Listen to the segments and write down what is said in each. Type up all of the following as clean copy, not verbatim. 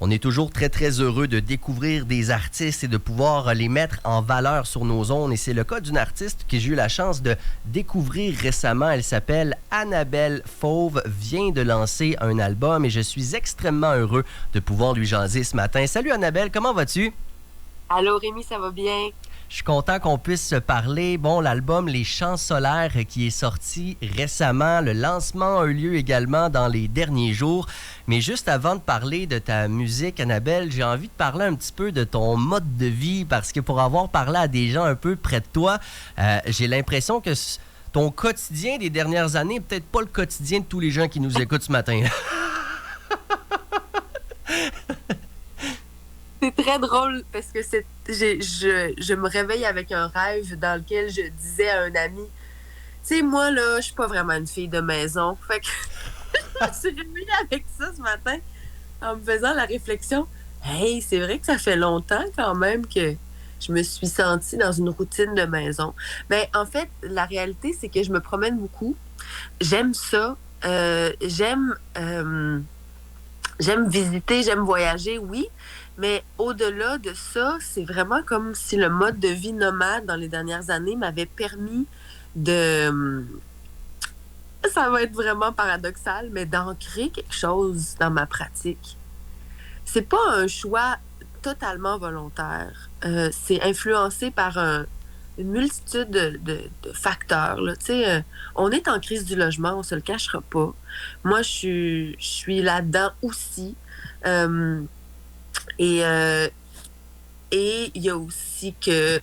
On est toujours très, très heureux de découvrir des artistes et de pouvoir les mettre en valeur sur nos ondes. Et c'est le cas d'une artiste que j'ai eu la chance de découvrir récemment. Elle s'appelle Annabelle Fauve, vient de lancer un album et je suis extrêmement heureux de pouvoir lui jaser ce matin. Salut Annabelle, comment vas-tu? Allô Rémi, ça va bien? Je suis content qu'on puisse se parler. Bon, l'album Les Chants solaires qui est sorti récemment. Le lancement a eu lieu également dans les derniers jours. Mais juste avant de parler de ta musique, Annabelle, j'ai envie de parler un petit peu de ton mode de vie parce que pour avoir parlé à des gens un peu près de toi, j'ai l'impression que ton quotidien des dernières années n'est peut-être pas le quotidien de tous les gens qui nous écoutent ce matin. C'est très drôle parce que je me réveille avec un rêve dans lequel je disais à un ami, tu sais, moi, là, je suis pas vraiment une fille de maison. Fait que je me suis réveillée avec ça ce matin en me faisant la réflexion. Hey, c'est vrai que ça fait longtemps quand même que je me suis sentie dans une routine de maison. Mais en fait, la réalité, c'est que je me promène beaucoup. J'aime ça. J'aime visiter, j'aime voyager, oui. Mais au-delà de ça, c'est vraiment comme si le mode de vie nomade dans les dernières années m'avait permis de... Ça va être vraiment paradoxal, mais d'ancrer quelque chose dans ma pratique. C'est pas un choix totalement volontaire. C'est influencé par une multitude de facteurs. Là. On est en crise du logement, on se le cachera pas. Moi, je suis là-dedans aussi. Et il y a aussi que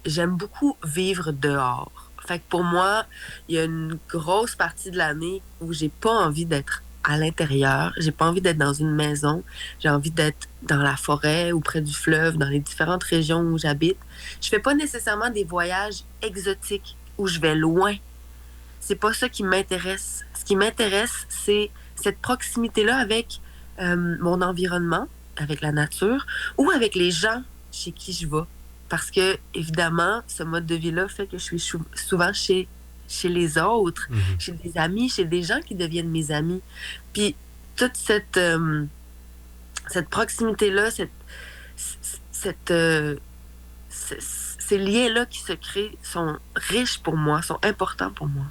j'aime beaucoup vivre dehors. Fait que pour moi, il y a une grosse partie de l'année où j'ai pas envie d'être à l'intérieur. J'ai pas envie d'être dans une maison. J'ai envie d'être dans la forêt ou près du fleuve, dans les différentes régions où j'habite. Je fais pas nécessairement des voyages exotiques où je vais loin. C'est pas ça qui m'intéresse. Ce qui m'intéresse, c'est cette proximité-là avec mon environnement, avec la nature ou avec les gens chez qui je vais. Parce que, évidemment, ce mode de vie-là fait que je suis souvent chez les autres, chez des amis, chez des gens qui deviennent mes amis. Puis, toute cette proximité-là, ces liens-là qui se créent sont riches pour moi, sont importants pour moi.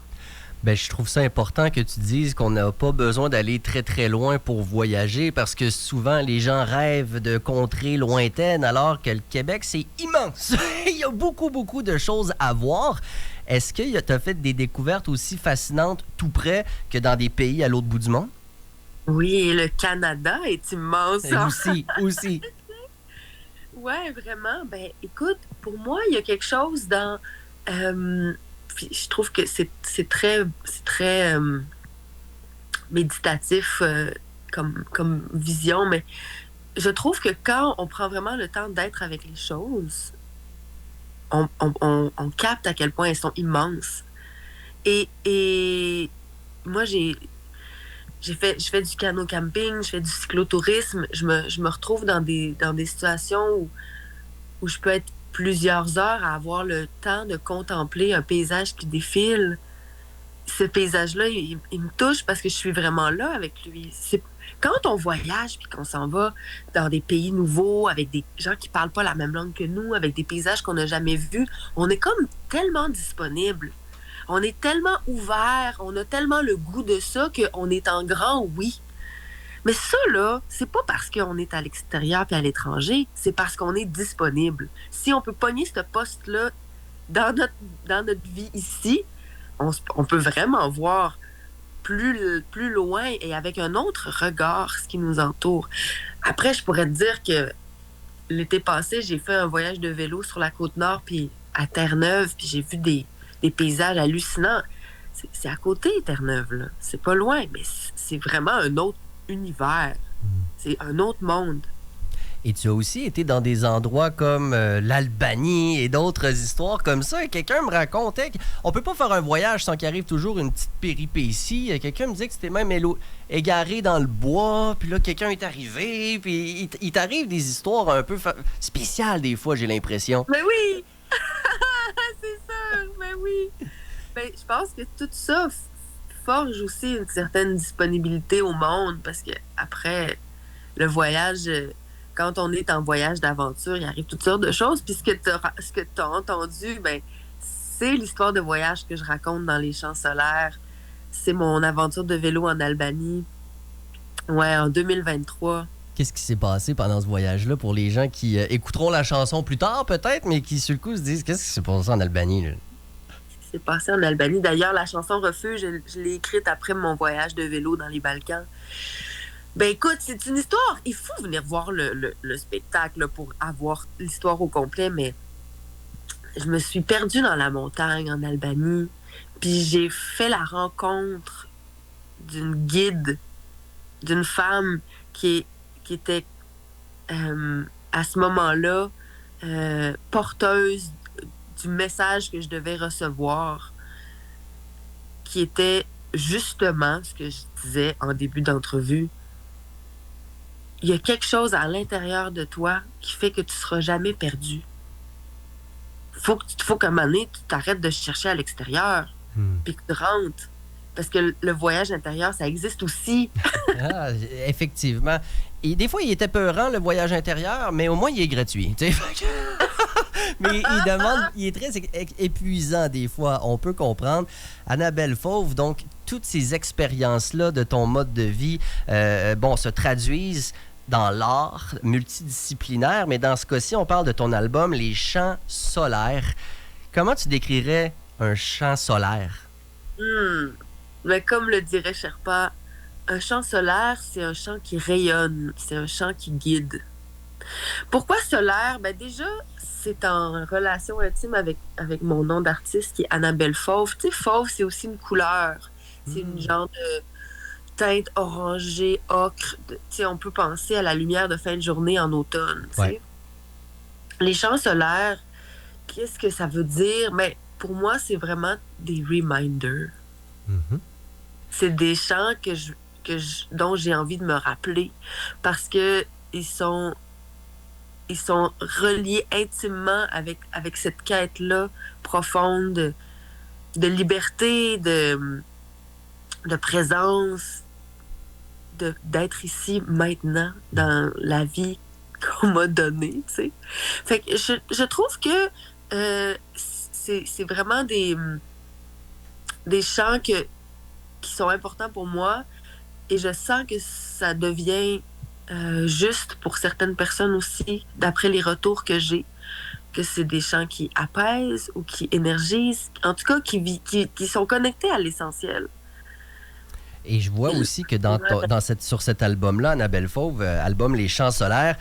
Ben, je trouve ça important que tu dises qu'on n'a pas besoin d'aller très, très loin pour voyager parce que souvent, les gens rêvent de contrées lointaines alors que le Québec, c'est immense. Il y a beaucoup, beaucoup de choses à voir. Est-ce que tu as fait des découvertes aussi fascinantes tout près que dans des pays à l'autre bout du monde? Oui, le Canada est immense. Aussi. Ouais, vraiment. Ben, écoute, pour moi, il y a quelque chose dans... puis je trouve que c'est très méditatif comme vision, mais je trouve que quand on prend vraiment le temps d'être avec les choses, on capte à quel point elles sont immenses. Et moi, je fais du canot camping, je fais du cyclotourisme, je me retrouve dans des situations où je peux être plusieurs heures à avoir le temps de contempler un paysage qui défile. Ce paysage-là, il me touche parce que je suis vraiment là avec lui. Quand on voyage puis qu'on s'en va dans des pays nouveaux, avec des gens qui parlent pas la même langue que nous, avec des paysages qu'on n'a jamais vus, on est comme tellement disponible. On est tellement ouvert, on a tellement le goût de ça qu'on est en grand oui. Mais ça, là, c'est pas parce qu'on est à l'extérieur puis à l'étranger, c'est parce qu'on est disponible. Si on peut pogner ce poste-là dans notre vie ici, on peut vraiment voir plus loin et avec un autre regard ce qui nous entoure. Après, je pourrais te dire que l'été passé, j'ai fait un voyage de vélo sur la Côte-Nord puis à Terre-Neuve, puis j'ai vu des paysages hallucinants. C'est à côté, Terre-Neuve, là. C'est pas loin, mais c'est vraiment un autre univers. C'est un autre monde. Et tu as aussi été dans des endroits comme l'Albanie et d'autres histoires comme ça. Et quelqu'un me racontait qu'on peut pas faire un voyage sans qu'il arrive toujours une petite péripétie. Quelqu'un me disait que c'était même égaré dans le bois. Puis là, quelqu'un est arrivé. Puis il t'arrive des histoires un peu spéciales des fois, j'ai l'impression. Mais oui! C'est ça! Mais oui! Ben, je pense que tout ça forge aussi une certaine disponibilité au monde parce que après le voyage, quand on est en voyage d'aventure, il arrive toutes sortes de choses. Puis ce que tu as entendu, ben, c'est l'histoire de voyage que je raconte dans les champs solaires. C'est mon aventure de vélo en Albanie. Ouais, en 2023. Qu'est-ce qui s'est passé pendant ce voyage-là pour les gens qui écouteront la chanson plus tard, peut-être, mais qui, sur le coup, se disent qu'est-ce qui s'est passé en Albanie, là? C'est passé en Albanie. D'ailleurs, la chanson Refuge, je l'ai écrite après mon voyage de vélo dans les Balkans. Ben écoute, c'est une histoire. Il faut venir voir le spectacle là, pour avoir l'histoire au complet, mais je me suis perdue dans la montagne en Albanie. Puis j'ai fait la rencontre d'une guide, d'une femme qui était à ce moment-là porteuse du message que je devais recevoir, qui était justement ce que je disais en début d'entrevue. Il y a quelque chose à l'intérieur de toi qui fait que tu ne seras jamais perdu. Faut qu'à un moment donné, tu t'arrêtes de chercher à l'extérieur, puis que tu rentres. Parce que le voyage intérieur, ça existe aussi. Ah, effectivement. Et des fois, il était peurant, le voyage intérieur, mais au moins, il est gratuit. Mais il est très épuisant des fois, on peut comprendre. Annabelle Fauve, donc, toutes ces expériences-là de ton mode de vie, se traduisent dans l'art multidisciplinaire, mais dans ce cas-ci, on parle de ton album Les Champs solaires. Comment tu décrirais un champ solaire? Mais comme le dirait Sherpa, un champ solaire, c'est un champ qui rayonne, c'est un champ qui guide. Pourquoi solaire? Ben déjà, c'est en relation intime avec mon nom d'artiste qui est Annabelle Fauve. Tu sais, fauve, c'est aussi une couleur. C'est une genre de teinte orangée, ocre. Tu sais, on peut penser à la lumière de fin de journée en automne. Tu sais. Les champs solaires, qu'est-ce que ça veut dire? Mais pour moi, c'est vraiment des reminders. C'est des chants dont j'ai envie de me rappeler parce que ils sont reliés intimement avec cette quête-là profonde de liberté, de présence, d'être ici maintenant dans la vie qu'on m'a donnée, tu sais. Fait que je trouve que c'est vraiment des chants qui sont importants pour moi et je sens que ça devient juste pour certaines personnes aussi, d'après les retours que j'ai, que c'est des chants qui apaisent ou qui énergisent, en tout cas qui sont connectés à l'essentiel. Et je vois aussi que sur cet album-là, Annabelle Fauve, album Les Champs solaires,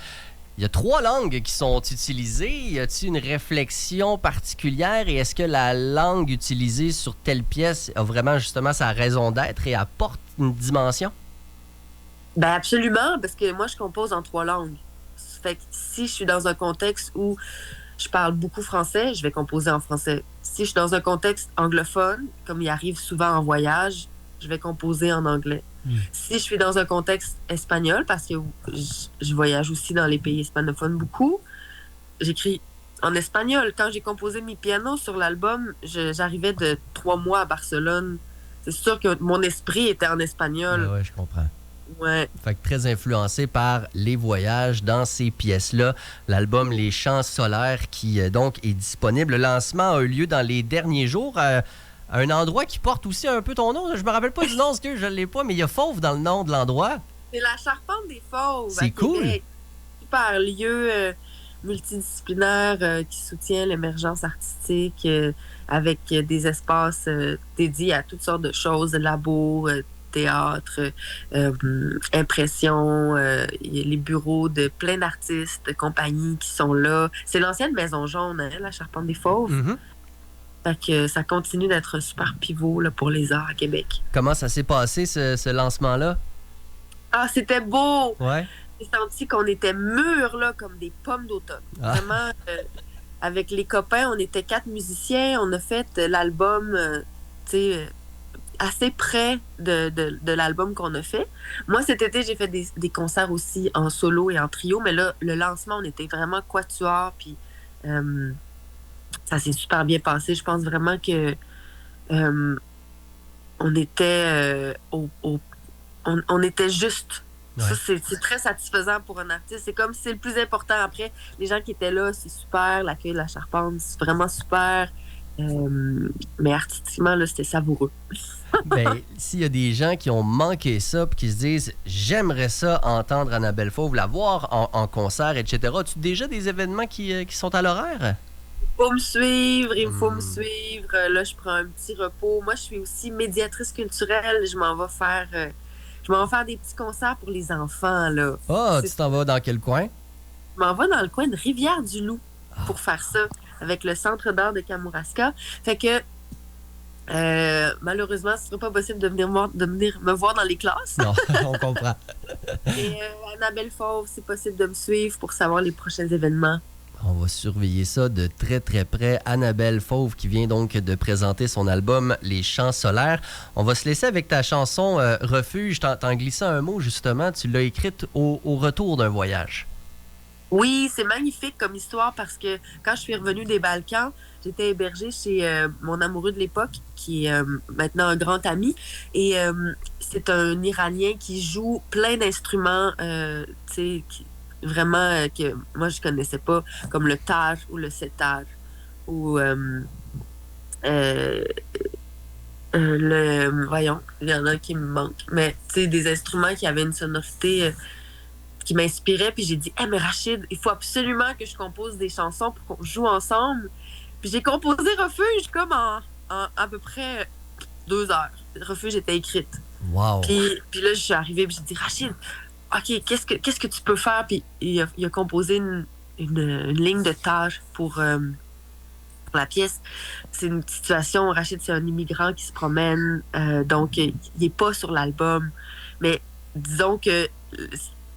il y a 3 langues qui sont utilisées. Y a-t-il une réflexion particulière et est-ce que la langue utilisée sur telle pièce a vraiment justement sa raison d'être et apporte une dimension? Ben absolument, parce que moi, je compose en 3 langues. Fait que si je suis dans un contexte où je parle beaucoup français, je vais composer en français. Si je suis dans un contexte anglophone, comme il arrive souvent en voyage, je vais composer en anglais. Si je suis dans un contexte espagnol, parce que je voyage aussi dans les pays hispanophones beaucoup, j'écris en espagnol. Quand j'ai composé mes pianos sur l'album, j'arrivais de 3 mois à Barcelone. C'est sûr que mon esprit était en espagnol. Oui, je comprends. Ouais. Fait que très influencé par les voyages dans ces pièces-là. L'album Les Champs solaires qui donc est disponible. Le lancement a eu lieu dans les derniers jours à un endroit qui porte aussi un peu ton nom. Je me rappelle pas du nom, parce que je l'ai pas, mais il y a Fauve dans le nom de l'endroit. C'est la Charpente des Fauves. C'est cool. Super lieu multidisciplinaire qui soutient l'émergence artistique avec des espaces dédiés à toutes sortes de choses, labos, théâtre, impression, les bureaux de plein d'artistes, de compagnies qui sont là. C'est l'ancienne Maison Jaune, hein, la Charpente des Fauves. Fait que ça continue d'être un super pivot là, pour les arts à Québec. Comment ça s'est passé, ce lancement-là? Ah, c'était beau! Ouais. J'ai senti qu'on était mûrs, là, comme des pommes d'automne. Vraiment, avec les copains, on était 4 musiciens. On a fait l'album, assez près de l'album qu'on a fait. Moi, cet été, j'ai fait des concerts aussi en solo et en trio, mais là, le lancement, on était vraiment quatuor, puis ça s'est super bien passé. Je pense vraiment que on était on était juste Ouais. Ça, c'est très satisfaisant pour un artiste. C'est comme c'est le plus important. Après, les gens qui étaient là, c'est super. L'accueil de la Charpente, c'est vraiment super. Mais artistiquement, là, c'était savoureux. Ben, s'il y a des gens qui ont manqué ça puis qui se disent j'aimerais ça entendre Annabelle Fauve, la voir en concert, etc. As-tu déjà des événements qui sont à l'horaire? Faut me suivre, il faut me suivre. Là, je prends un petit repos. Moi, je suis aussi médiatrice culturelle. Je m'en vais faire des petits concerts pour les enfants, là. Ah, tu t'en vas dans quel coin? Je m'en vais dans le coin de Rivière-du-Loup pour faire ça avec le Centre d'art de Kamouraska. Fait que malheureusement, ce ne sera pas possible de venir me voir dans les classes. Non, on comprend. Et Annabelle Fauve, c'est possible de me suivre pour savoir les prochains événements. On va surveiller ça de très très près. Annabelle Fauve qui vient donc de présenter son album Les Chants solaires. On va se laisser avec ta chanson Refuge. T'en glissais un mot justement. Tu l'as écrite au retour d'un voyage. Oui, c'est magnifique comme histoire parce que quand je suis revenue des Balkans, j'étais hébergée chez mon amoureux de l'époque, qui est maintenant un grand ami. Et c'est un Iranien qui joue plein d'instruments, vraiment que moi je connaissais pas, comme le tar ou le setar ou voyons, il y en a qui me manquent. Mais tu sais, des instruments qui avaient une sonorité qui m'inspirait, puis j'ai dit mais Rachid, il faut absolument que je compose des chansons pour qu'on joue ensemble. Puis j'ai composé Refuge comme en à peu près 2 heures. Refuge était écrite. Wow. Puis là, je suis arrivée, puis j'ai dit Rachid, OK, qu'est-ce que tu peux faire? Puis il a composé une ligne de tâches pour la pièce. C'est une situation, Rachid, c'est un immigrant qui se promène, donc il n'est pas sur l'album. Mais disons que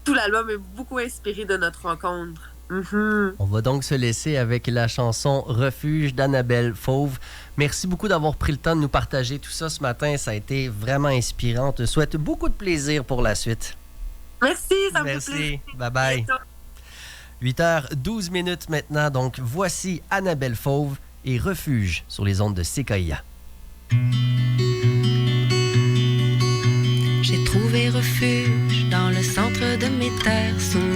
tout l'album est beaucoup inspiré de notre rencontre. Mm-hmm. On va donc se laisser avec la chanson Refuge d'Annabelle Fauve. Merci beaucoup d'avoir pris le temps de nous partager tout ça ce matin. Ça a été vraiment inspirant. On te souhaite beaucoup de plaisir pour la suite. Merci, ça me fait Merci. plaisir. Bye-bye. 8h12 maintenant. Donc, voici Annabelle Fauve et Refuge sur les ondes de CKIA. J'ai trouvé refuge dans le centre de mes terres, sous ma